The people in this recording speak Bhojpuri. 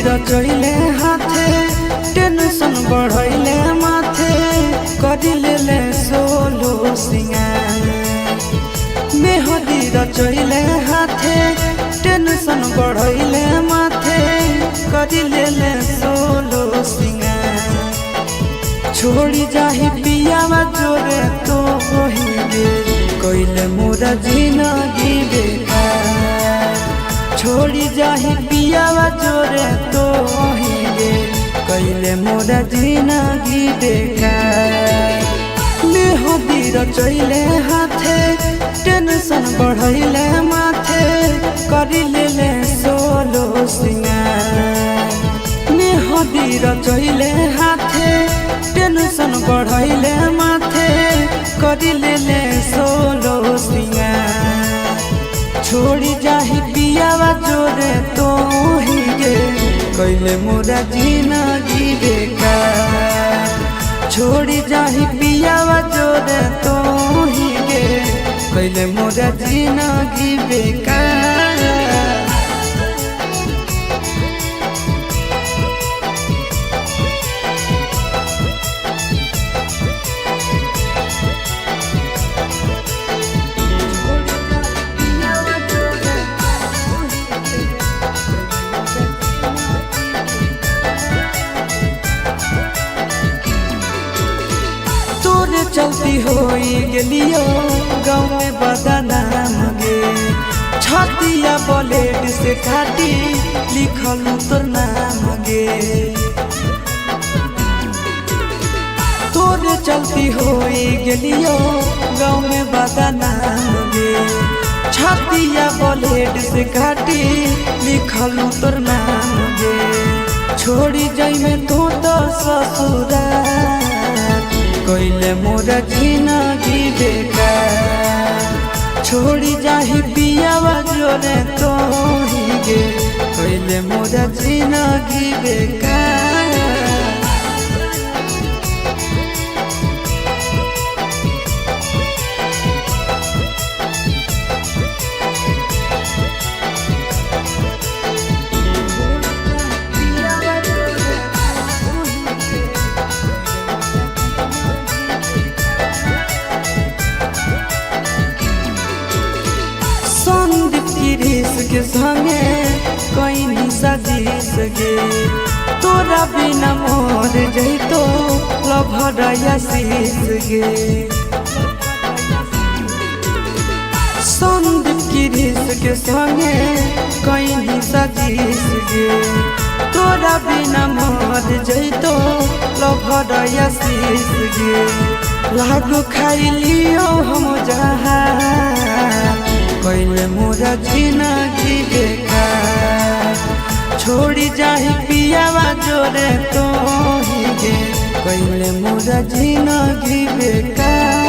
रचैले हाथे टेंशन बढ़ैले माथे करिले सोलो सिंगार मेहदी रचैले हाथे टेंशन बढ़ैले माथे करिले सोलो सिंगार छोड़ी जाही पियावा जोरे तो होइबे कइले मोरा जिंदगी बेकार छोड़ी जाही पियावा जोरे तो होइबे कइले मोरा जिंदगी बेकार मेहदी रचैले हाथे टेंशन बढ़ैले माथे करिले सोलो सिंगार मेहदी रचैले हाथे टेंशन बढ़ैले माथे करिले सोलो सिंगार छोड़ी जाही पियावा जोरे तो हिगे कइले मोरा जिंदगी बेकार छोड़ी जाही पियावा जोरे तो हिगे कइले मोरा जिंदगी बेकार चलती होई गेलियो गाँव में बदनाम गे छतिया ब्लेड से काटी लिखल तोर नाम गे तोरे चलती होई गेलियो गाँव में बदनाम गे छतिया ब्लेड से काटी लिखल तोर नाम गे छोड़ी जाई में तो ससुराल कइले मोरा जिंदगी बेकार छोड़ी जाही पियावा जोरे तो हिगे कइले मोरा जिंदगी बेकार के संगे कोई नहीं सजीस गे तोरा बिना मोर जइतो लभराया शीस गे संदीप की रीस के संगे कोई नहीं सजीस गे तोरा बिना मोर जइतो लभराया शीस गे लागू खाई लियो हम जहां कइले मोरा जिंदगी बेकार छोड़ी जाही पियावा जोरे तो हिगे कइले मोरा जिंदगी बेकार।